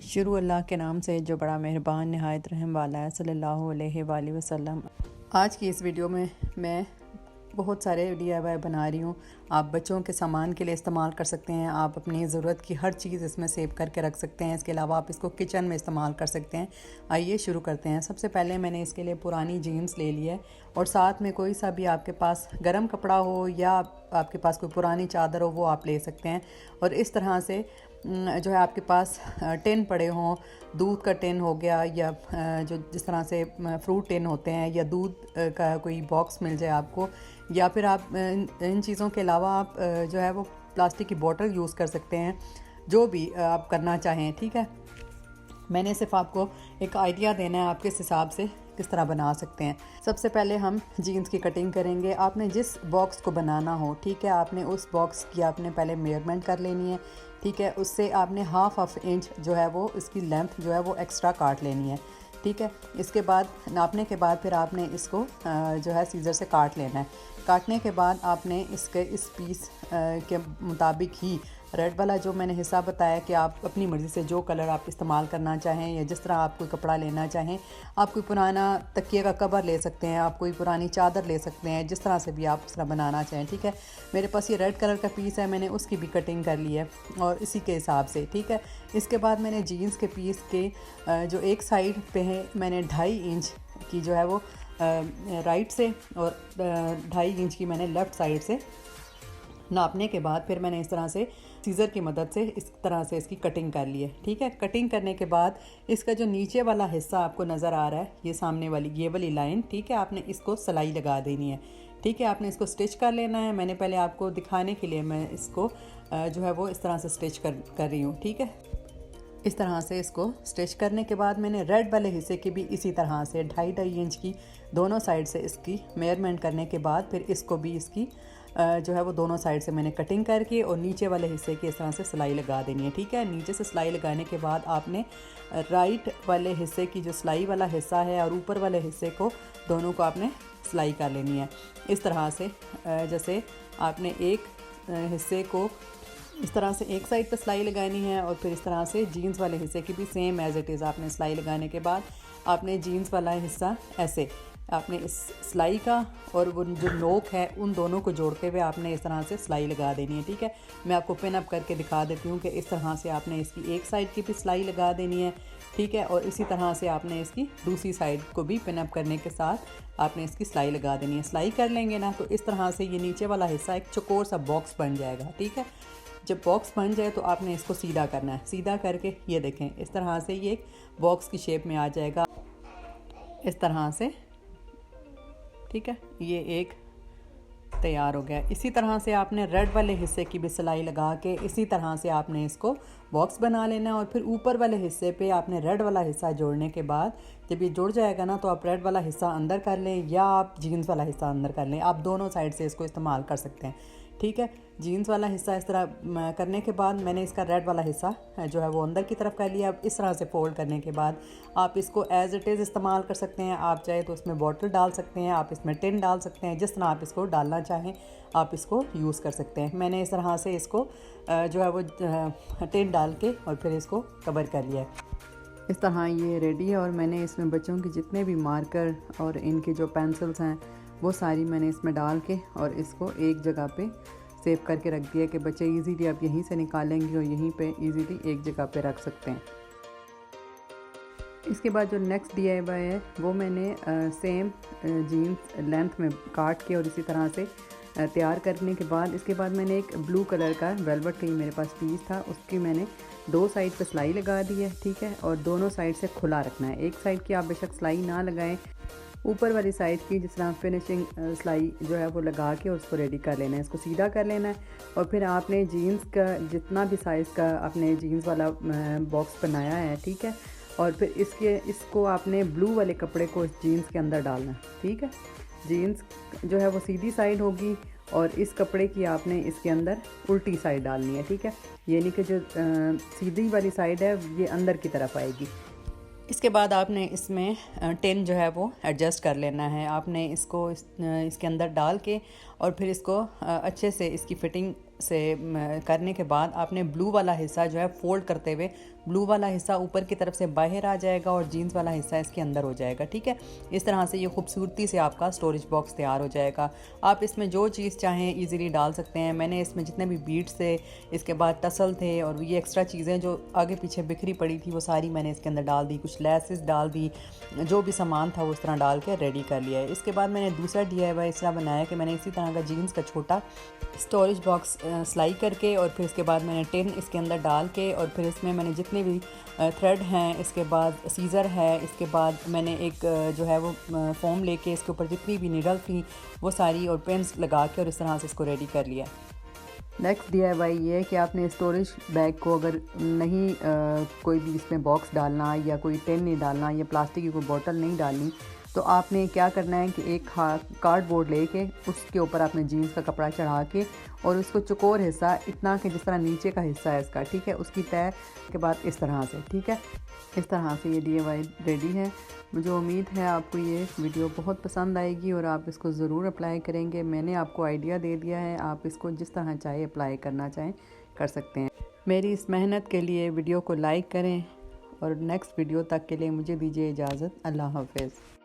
शुरू अल्लाह के नाम से जो बड़ा मेहरबान नहायत रहम वाला है सल्लल्लाहु अलैहि वसल्लम। आज की इस वीडियो में मैं बहुत सारे DIY बना रही हूँ। आप बच्चों के सामान के लिए इस्तेमाल कर सकते हैं। आप अपनी ज़रूरत की हर चीज़ इसमें सेव करके रख सकते हैं। इसके अलावा आप इसको किचन में इस्तेमाल कर सकते हैं। आइए शुरू करते हैं। सबसे पहले मैंने इसके लिए पुरानी जीन्स ले ली है और साथ में कोई सा भी आपके पास गर्म कपड़ा हो या आपके पास कोई पुरानी चादर हो वो आप ले सकते हैं। और इस तरह से जो है आपके पास टिन पड़े हों, दूध का टिन हो गया या जो जिस तरह से फ्रूट टिन होते हैं या दूध का कोई बॉक्स मिल जाए आपको, या फिर आप इन चीज़ों के अलावा आप जो है वो प्लास्टिक की बोतल यूज़ कर सकते हैं, जो भी आप करना चाहें। ठीक है, मैंने सिर्फ आपको एक आइडिया देना है आप किस हिसाब से किस तरह बना सकते हैं। सबसे पहले हम जीन्स की कटिंग करेंगे। आपने जिस बॉक्स को बनाना हो, ठीक है, आपने उस बॉक्स की आपने पहले मेजरमेंट कर लेनी है। ठीक है, उससे आपने हाफ इंच जो है वो इसकी लेंथ जो है वो एक्स्ट्रा काट लेनी है। ठीक है, इसके बाद नापने के बाद फिर आपने इसको जो है सीज़र से काट लेना है। काटने के बाद आपने इसके इस पीस के मुताबिक ही रेड वाला जो मैंने हिस्सा बताया कि आप अपनी मर्ज़ी से जो कलर आप इस्तेमाल करना चाहें या जिस तरह आप कोई कपड़ा लेना चाहें, आप कोई पुराना तकिए का कवर ले सकते हैं, आप कोई पुरानी चादर ले सकते हैं, जिस तरह से भी आप उस तरह बनाना चाहें। ठीक है, मेरे पास ये रेड कलर का पीस है, मैंने उसकी भी कटिंग कर ली है और इसी के हिसाब से। ठीक है, इसके बाद मैंने जीन्स के पीस के जो एक साइड पे है मैंने 2.5 इंच की जो है वो राइट से और 2.5 इंच की मैंने लेफ़्ट साइड से नापने के बाद फिर मैंने इस तरह से सीज़र की मदद से इस तरह से इसकी कटिंग कर ली है। ठीक है, कटिंग करने के बाद इसका जो नीचे वाला हिस्सा आपको नज़र आ रहा है, ये सामने वाली ये वाली लाइन, ठीक है, आपने इसको सिलाई लगा देनी है। ठीक है, आपने इसको स्टिच कर लेना है। मैंने पहले आपको दिखाने के लिए मैं इसको जो है वो इस तरह से स्टिच कर रही हूँ। ठीक है, इस तरह से इसको स्टिच करने के बाद मैंने रेड वाले हिस्से की भी इसी तरह से 2.5 इंच की दोनों साइड से इसकी मेजरमेंट करने के बाद फिर इसको भी इसकी जो है वो दोनों साइड से मैंने कटिंग करके और नीचे वाले हिस्से की इस तरह से सिलाई लगा देनी है। ठीक है, नीचे से सिलाई लगाने के बाद आपने राइट वाले हिस्से की जो सिलाई वाला हिस्सा है और ऊपर वाले हिस्से को दोनों को आपने सिलाई कर लेनी है। इस तरह से जैसे आपने एक हिस्से को इस तरह से एक साइड पर सिलाई लगानी है और फिर इस तरह से जीन्स वाले हिस्से की भी सेम एज़ इट इज़ आपने सिलाई लगाने के बाद आपने जीन्स वाला हिस्सा ऐसे आपने इस सिलाई का और वो जो नोक है उन दोनों को जोड़ते हुए आपने इस तरह से सिलाई लगा देनी है। ठीक है, मैं आपको पिन अप करके दिखा देती हूँ कि इस तरह से आपने इसकी एक साइड की भी सिलाई लगा देनी है। ठीक है, और इसी तरह से आपने इसकी दूसरी साइड को भी पिन अप करने के साथ आपने इसकी सिलाई लगा देनी है। सिलाई कर लेंगे ना तो इस तरह से ये नीचे वाला हिस्सा एक चौकोर सा बॉक्स बन जाएगा। ठीक है, जब बॉक्स बन जाए तो आपने इसको सीधा करना है। सीधा करके ये देखें इस तरह से ये एक बॉक्स की शेप में आ जाएगा इस तरह से। ठीक है, ये एक तैयार हो गया। इसी तरह से आपने रेड वाले हिस्से की भी सिलाई लगा के इसी तरह से आपने इसको बॉक्स बना लेना है और फिर ऊपर वाले हिस्से पे आपने रेड वाला हिस्सा जोड़ने के बाद जब ये जुड़ जाएगा ना तो आप रेड वाला हिस्सा अंदर कर लें या आप जीन्स वाला हिस्सा अंदर कर लें। आप दोनों साइड से इसको इस्तेमाल कर सकते हैं। ठीक है, जीन्स वाला हिस्सा इस तरह करने के बाद मैंने इसका रेड वाला हिस्सा जो है वो अंदर की तरफ कर लिया। अब इस तरह से फोल्ड करने के बाद आप इसको एज़ इट इज़ इस्तेमाल कर सकते हैं। आप चाहे तो इसमें बॉटल डाल सकते हैं, आप इसमें टिन डाल सकते हैं, जिस तरह आप इसको डालना चाहें आप इसको यूज़ कर सकते हैं। मैंने इस तरह से इसको जो है वो टिन डाल के और फिर इसको कवर कर लिया है। इस तरह ये रेडी है और मैंने इसमें बच्चों के जितने भी मार्कर और इनकी जो पेंसिल्स हैं वो सारी मैंने इसमें डाल के और इसको एक जगह पे सेव करके रख दिया कि बच्चे इजीली अब यहीं से निकालेंगे और यहीं पे इजीली एक जगह पे रख सकते हैं। इसके बाद जो नेक्स्ट DIY है वो मैंने सेम जीन्स लेंथ में काट के और इसी तरह से तैयार करने के बाद इसके बाद मैंने एक ब्लू कलर का वेलवेट का ही मेरे पास पीस था, उसकी मैंने दो साइड पे सिलाई लगा दी है। ठीक है, और दोनों साइड से खुला रखना है। एक साइड की आप बेशक सिलाई ना लगाएं, ऊपर वाली साइड की जिस तरह फिनिशिंग सिलाई जो है वो लगा के और उसको रेडी कर लेना है। इसको सीधा कर लेना है और फिर आपने जीन्स का जितना भी साइज़ का आपने जीन्स वाला बॉक्स बनाया है, ठीक है, और फिर इसको आपने ब्लू वाले कपड़े को इस जीन्स के अंदर डालना है। ठीक है, जीन्स जो है वो सीधी साइड होगी और इस कपड़े की आपने इसके अंदर उल्टी साइड डालनी है। ठीक है, यानी कि जो सीधी वाली साइड है ये अंदर की तरफ आएगी। इसके बाद आपने इसमें टिन जो है वो एडजस्ट कर लेना है। आपने इसको इसके अंदर डाल के और फिर इसको अच्छे से इसकी फ़िटिंग से करने के बाद आपने ब्लू वाला हिस्सा जो है फ़ोल्ड करते हुए ब्लू वाला हिस्सा ऊपर की तरफ से बाहर आ जाएगा और जीन्स वाला हिस्सा इसके अंदर हो जाएगा। ठीक है, इस तरह से ये खूबसूरती से आपका स्टोरेज बॉक्स तैयार हो जाएगा। आप इसमें जो चीज़ चाहें ईज़िली डाल सकते हैं। मैंने इसमें जितने भी बीड्स थे, इसके बाद टसल थे और ये एक्स्ट्रा चीज़ें जो आगे पीछे बिखरी पड़ी थी वो सारी मैंने इसके अंदर डाल दी, कुछ लेसेस डाल दी, जो भी सामान था वो उस तरह डाल के रेडी कर लिया है। इसके बाद मैंने दूसरा DIY इस तरह बनाया कि मैंने इसी तरह का जीन्स का छोटा स्टोरेज बॉक्स सिलाई करके और फिर इसके बाद मैंने टिन इसके अंदर डाल के और फिर इसमें मैंने जितने भी थ्रेड हैं, इसके बाद सीज़र है, इसके बाद मैंने एक जो है वो फोम लेके इसके ऊपर जितनी भी नीडल थी वो सारी और पेन्स लगा के और इस तरह से इसको रेडी कर लिया। नेक्स्ट DIY ये है कि आपने स्टोरेज बैग को अगर नहीं कोई भी इसमें बॉक्स डालना या कोई टिन नहीं डालना या प्लास्टिक की कोई बोतल नहीं डालनी, तो आपने क्या करना है कि एक कार्डबोर्ड लेके उसके ऊपर आपने जीन्स का कपड़ा चढ़ा के और उसको चौकोर हिस्सा इतना कि जिस तरह नीचे का हिस्सा है इसका, ठीक है, उसकी तय के बाद इस तरह से, ठीक है, इस तरह से ये DIY रेडी है। मुझे उम्मीद है आपको ये वीडियो बहुत पसंद आएगी और आप इसको ज़रूर अप्लाई करेंगे। मैंने आपको आइडिया दे दिया है, आप इसको जिस तरह चाहे अप्लाई करना चाहें कर सकते हैं। मेरी इस मेहनत के लिए वीडियो को लाइक करें और नेक्स्ट वीडियो तक के लिए मुझे दीजिए इजाज़त। अल्लाह हाफ़िज़।